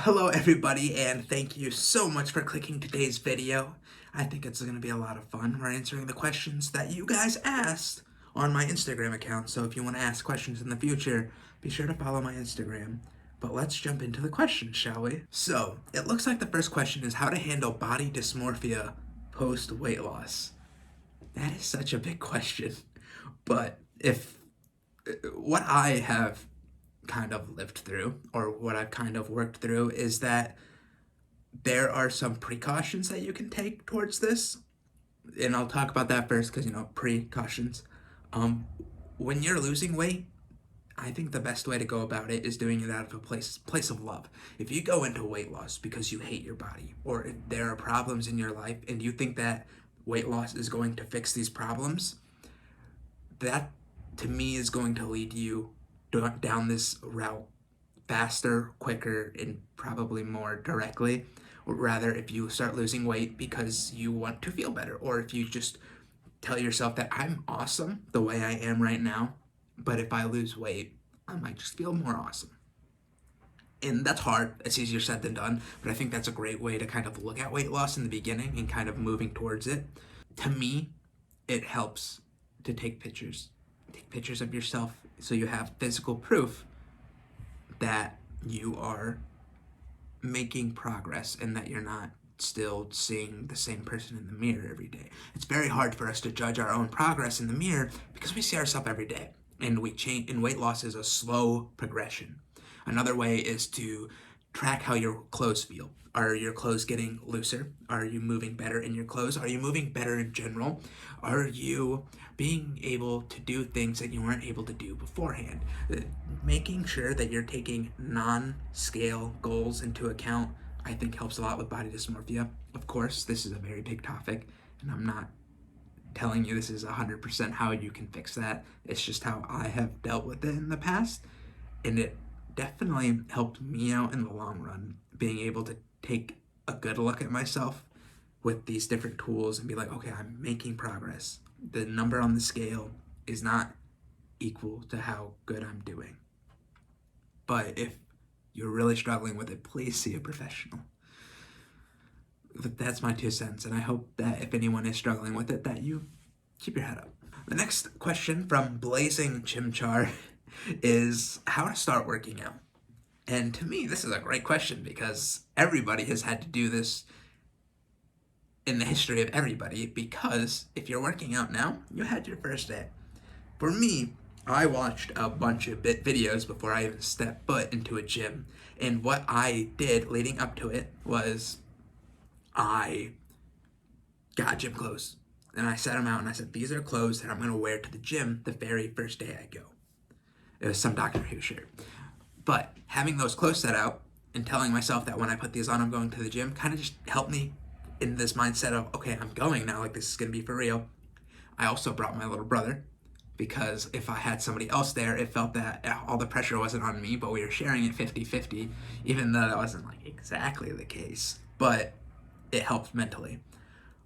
Hello everybody, and thank you so much for clicking today's video. I think it's going to be a lot of fun. We're answering the questions that you guys asked on my Instagram account, so if you want to ask questions in the future, be sure to follow my Instagram. But let's jump into the questions, shall we? So, it looks like the first question is how to handle body dysmorphia post-weight loss. That is such a big question, but if what I have kind of lived through, or what I've kind of worked through, is that there are some precautions that you can take towards this. And I'll talk about that first because, precautions. Um, when you're losing weight, I think the best way to go about it is doing it out of a place of love. If you go into weight loss because you hate your body, or if there are problems in your life and you think that weight loss is going to fix these problems, that to me is going to lead you down this route faster, quicker, and probably more directly. Or rather, if you start losing weight because you want to feel better, or if you just tell yourself that I'm awesome the way I am right now, but if I lose weight, I might just feel more awesome. And that's hard. It's easier said than done, but I think that's a great way to kind of look at weight loss in the beginning and kind of moving towards it. To me, it helps to take pictures. Take pictures of yourself so you have physical proof that you are making progress and that you're not still seeing the same person in the mirror every day. It's very hard for us to judge our own progress in the mirror because we see ourselves every day, and we change, and weight loss is a slow progression. Another way is to track how your clothes feel. Are your clothes getting looser? Are you moving better in your clothes? Are you moving better in general? Are you being able to do things that you weren't able to do beforehand? Making sure that you're taking non-scale goals into account, I think, helps a lot with body dysmorphia. Of course, this is a very big topic, and I'm not telling you this is 100% how you can fix that. It's just how I have dealt with it in the past, and it definitely helped me out in the long run, being able to take a good look at myself with these different tools and be like, okay, I'm making progress. The number on the scale is not equal to how good I'm doing. But if you're really struggling with it, please see a professional. That's my 2 cents, and I hope that if anyone is struggling with it, that you keep your head up. The next question from Blazing Chimchar is how to start working out. And to me, this is a great question because everybody has had to do this in the history of everybody, because if you're working out now, you had your first day. For me, I watched a bunch of videos before I even stepped foot into a gym. And what I did leading up to it was I got gym clothes. And I set them out and I said, these are clothes that I'm going to wear to the gym the very first day I go. It was some Doctor Who shirt. But having those clothes set out and telling myself that when I put these on, I'm going to the gym, kind of just helped me in this mindset of, okay, I'm going now, like this is going to be for real. I also brought my little brother, because if I had somebody else there, it felt that all the pressure wasn't on me, but we were sharing it 50-50, even though that wasn't like exactly the case. But it helped mentally.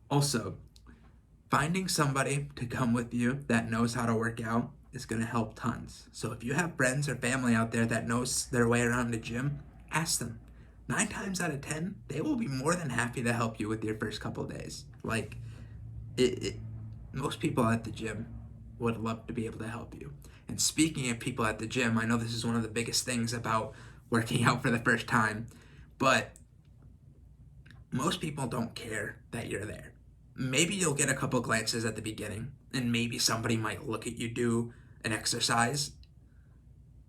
Also, finding somebody to come with you that knows how to work out is going to help tons. So if you have friends or family out there that knows their way around the gym, ask them. 9 times out of 10, they will be more than happy to help you with your first couple days. Like, most people at the gym would love to be able to help you. And speaking of people at the gym, I know this is one of the biggest things about working out for the first time, but most people don't care that you're there. Maybe you'll get a couple glances at the beginning, and maybe somebody might look at you do an exercise,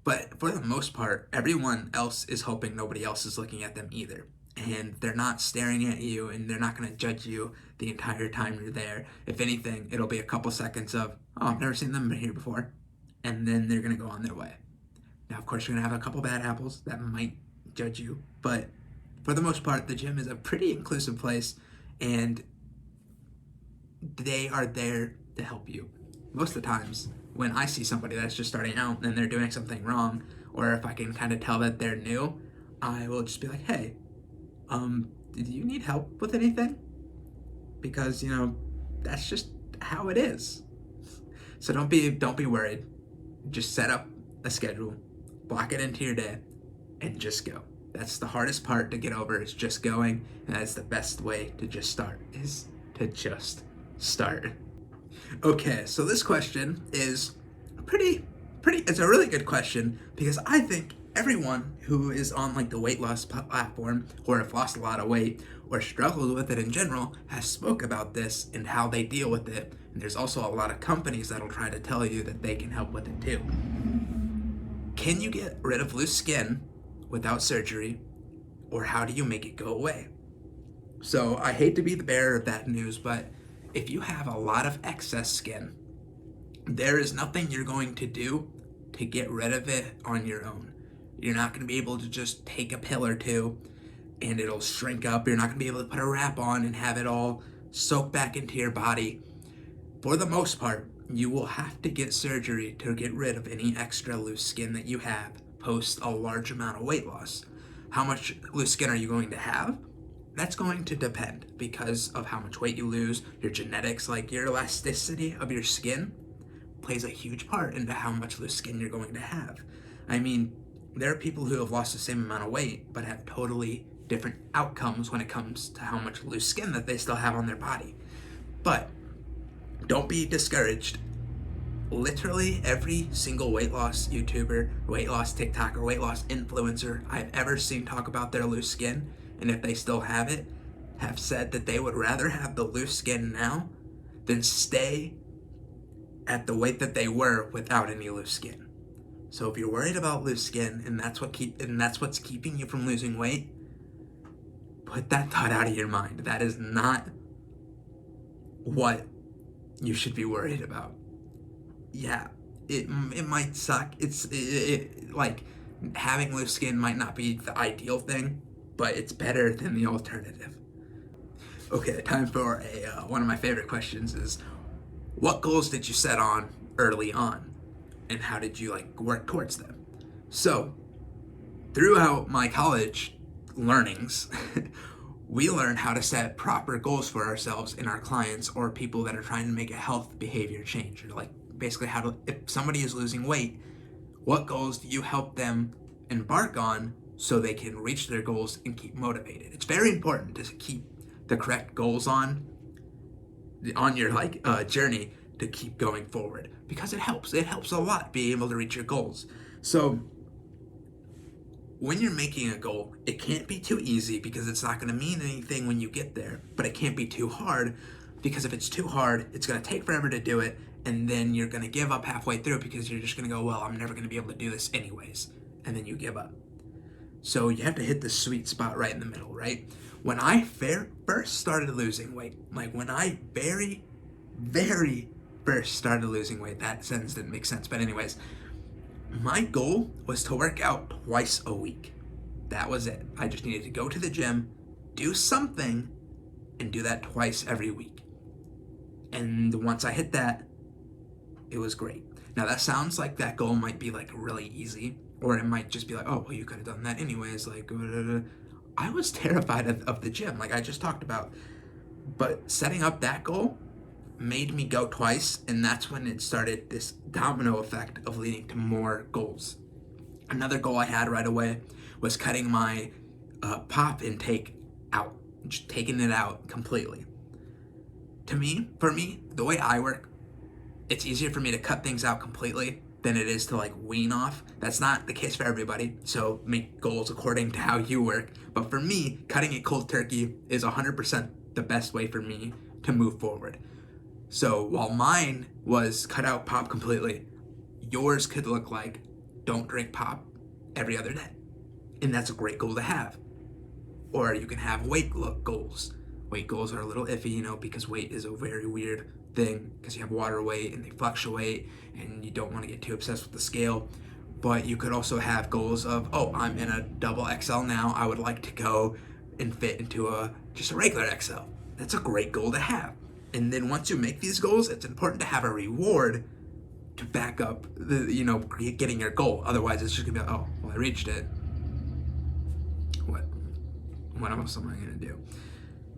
but for the most part, everyone else is hoping nobody else is looking at them either. And they're not staring at you, and they're not going to judge you the entire time you're there. If anything, it'll be a couple seconds of, oh, I've never seen them here before. And then they're going to go on their way. Now, of course, you're going to have a couple bad apples that might judge you. But for the most part, the gym is a pretty inclusive place, and they are there to help you. Most of the times, when I see somebody that's just starting out and they're doing something wrong, or if I can kind of tell that they're new, I will just be like, hey, do you need help with anything? Because, that's just how it is. So don't be worried. Just set up a schedule, block it into your day, and just go. That's the hardest part to get over, is just going, and that's the best way to just start, is to just start. Okay, so this question is it's a really good question, because I think everyone who is on like the weight loss platform, or have lost a lot of weight, or struggles with it in general, has spoke about this and how they deal with it. And there's also a lot of companies that'll try to tell you that they can help with it too. Can you get rid of loose skin without surgery, or how do you make it go away? So I hate to be the bearer of that news, but if you have a lot of excess skin, there is nothing you're going to do to get rid of it on your own. You're not going to be able to just take a pill or two and it'll shrink up. You're not going to be able to put a wrap on and have it all soak back into your body. For the most part, you will have to get surgery to get rid of any extra loose skin that you have post a large amount of weight loss. How much loose skin are you going to have? That's going to depend because of how much weight you lose, your genetics, like your elasticity of your skin plays a huge part into how much loose skin you're going to have. I mean, there are people who have lost the same amount of weight but have totally different outcomes when it comes to how much loose skin that they still have on their body. But don't be discouraged. Literally every single weight loss YouTuber, weight loss TikToker, weight loss influencer I've ever seen talk about their loose skin, and if they still have it, have said that they would rather have the loose skin now than stay at the weight that they were without any loose skin. So if you're worried about loose skin and that's what's keeping you from losing weight, put that thought out of your mind. That is not what you should be worried about. Yeah, it might suck. Like having loose skin might not be the ideal thing, but it's better than the alternative. Okay, time for one of my favorite questions is, what goals did you set on early on, and how did you work towards them? So, throughout my college learnings, we learned how to set proper goals for ourselves and our clients or people that are trying to make a health behavior change. Or basically if somebody is losing weight, what goals do you help them embark on so they can reach their goals and keep motivated? It's very important to keep the correct goals on your journey to keep going forward, because it helps a lot being able to reach your goals. So when you're making a goal, it can't be too easy because it's not going to mean anything when you get there, but it can't be too hard, because if it's too hard, it's going to take forever to do it, and then you're going to give up halfway through because you're just going to go, well, I'm never going to be able to do this anyways, and then you give up. So you have to hit the sweet spot right in the middle, right? When I first started losing weight, when I very, very first started losing weight, that sentence didn't make sense, but anyways, my goal was to work out twice a week. That was it. I just needed to go to the gym, do something, and do that twice every week. And once I hit that, it was great. Now that sounds like that goal might be really easy, or it might just be oh, well, you could have done that anyways. I was terrified of the gym, like I just talked about. But setting up that goal made me go twice, and that's when it started this domino effect of leading to more goals. Another goal I had right away was cutting my pop intake out, just taking it out completely. For me, the way I work, it's easier for me to cut things out completely than it is to wean off. That's not the case for everybody, so make goals according to how you work. But for me, cutting it cold turkey is 100% the best way for me to move forward. So while mine was cut out pop completely, yours could look like don't drink pop every other day. And that's a great goal to have. Or you can have weight goals. Weight goals are a little iffy, because weight is a very weird thing, because you have water weight and they fluctuate and you don't want to get too obsessed with the scale. But you could also have goals of, oh, I'm in a double XL now, I would like to go and fit into just a regular XL. That's a great goal to have. And then once you make these goals, it's important to have a reward to back up getting your goal. Otherwise it's just gonna be oh, well, I reached it, what else am I gonna do?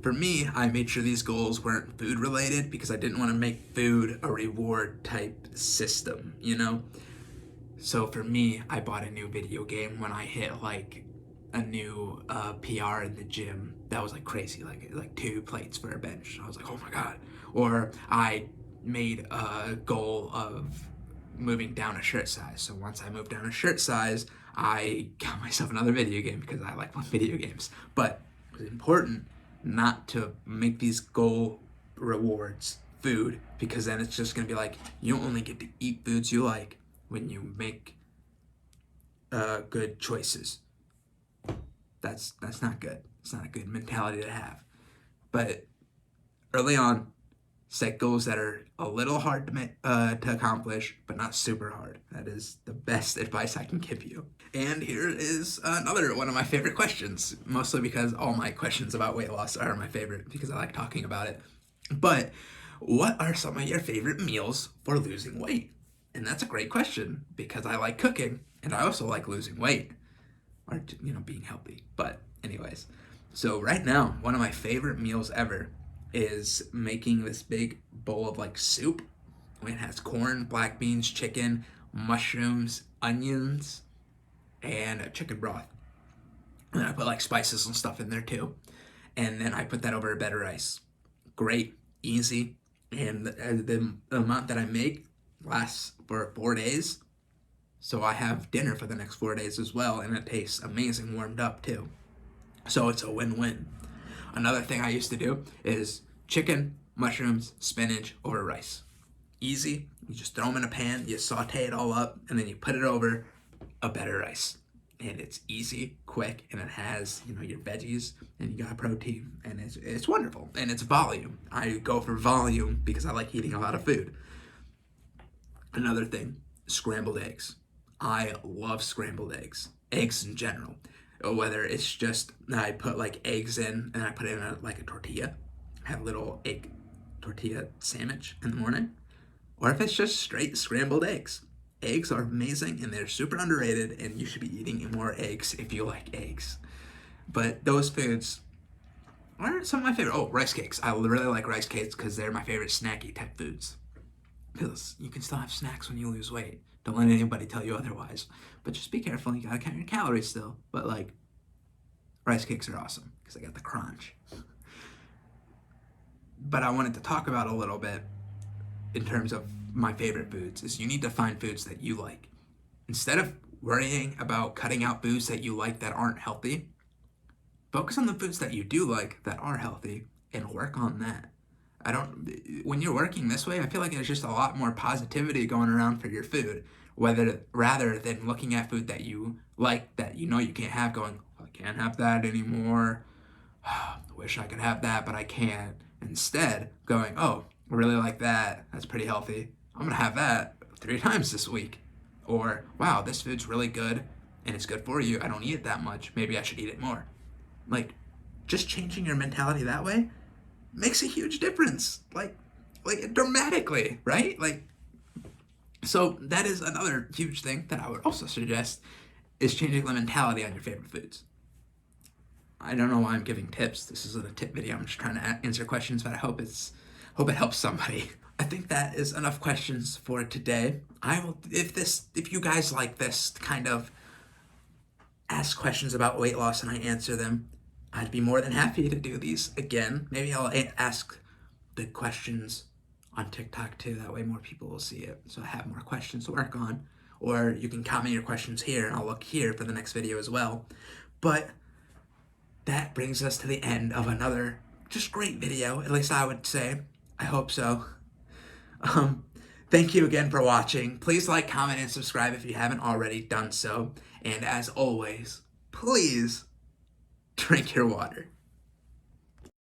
For me, I made sure these goals weren't food related, because I didn't want to make food a reward type system, So for me, I bought a new video game when I hit a new PR in the gym that was like crazy, like 2 plates for a bench. I was like, oh my god. Or I made a goal of moving down a shirt size. So once I moved down a shirt size, I got myself another video game because I like playing video games. But it was important not to make these goal rewards food, because then it's just gonna be like, you only get to eat foods you like when you make good choices. That's not good. It's not a good mentality to have. But early on, set goals that are a little hard to accomplish, but not super hard. That is the best advice I can give you. And here is another one of my favorite questions, mostly because all my questions about weight loss are my favorite because I like talking about it. But what are some of your favorite meals for losing weight? And that's a great question because I like cooking and I also like losing weight, or being healthy. But anyways, so right now, one of my favorite meals ever is making this big bowl of like soup. It has corn, black beans, chicken, mushrooms, onions, and chicken broth. And I put like spices and stuff in there too. And then I put that over a bed of rice. Great, easy, and the amount that I make lasts for 4 days. So I have dinner for the next 4 days as well, and it tastes amazing warmed up too. So it's a win-win. Another thing I used to do is chicken, mushrooms, spinach over rice. Easy. You just throw them in a pan, you saute it all up, and then you put it over a bed of rice. And it's easy, quick, and it has, your veggies, and you got protein, and it's wonderful. And it's volume. I go for volume because I like eating a lot of food. Another thing, scrambled eggs. I love scrambled eggs. Eggs in general. Whether it's just, I put like eggs in, and I put it in a tortilla, have a little egg tortilla sandwich in the morning, or if it's just straight scrambled eggs. Eggs are amazing and they're super underrated, and you should be eating more eggs if you like eggs. But those foods are some of my favorite. Oh, rice cakes. I really like rice cakes because they're my favorite snacky type foods. Because you can still have snacks when you lose weight. Don't let anybody tell you otherwise. But just be careful. You gotta count your calories still. But rice cakes are awesome because they got the crunch. But I wanted to talk about a little bit in terms of my favorite foods is you need to find foods that you like. Instead of worrying about cutting out foods that you like that aren't healthy, focus on the foods that you do like that are healthy and work on that. When you're working this way, I feel like there's just a lot more positivity going around for your food, rather than looking at food that you like that you can't have, going, I can't have that anymore. I wish I could have that, but I can't. Instead, going, oh, I really like that. That's pretty healthy. I'm going to have that 3 times this week. Or, wow, this food's really good and it's good for you. I don't eat it that much. Maybe I should eat it more. Just changing your mentality that way makes a huge difference. Dramatically, right? So that is another huge thing that I would also suggest is changing the mentality on your favorite foods. I don't know why I'm giving tips. This isn't a tip video. I'm just trying to answer questions, but I hope it helps somebody. I think that is enough questions for today. If you guys like this kind of ask questions about weight loss and I answer them, I'd be more than happy to do these again. Maybe I'll ask the questions on TikTok too. That way more people will see it. So I have more questions to work on. Or you can comment your questions here and I'll look here for the next video as well. But that brings us to the end of another just great video. At least I would say. I hope so. Thank you again for watching. Please like, comment, and subscribe if you haven't already done so. And as always, please drink your water.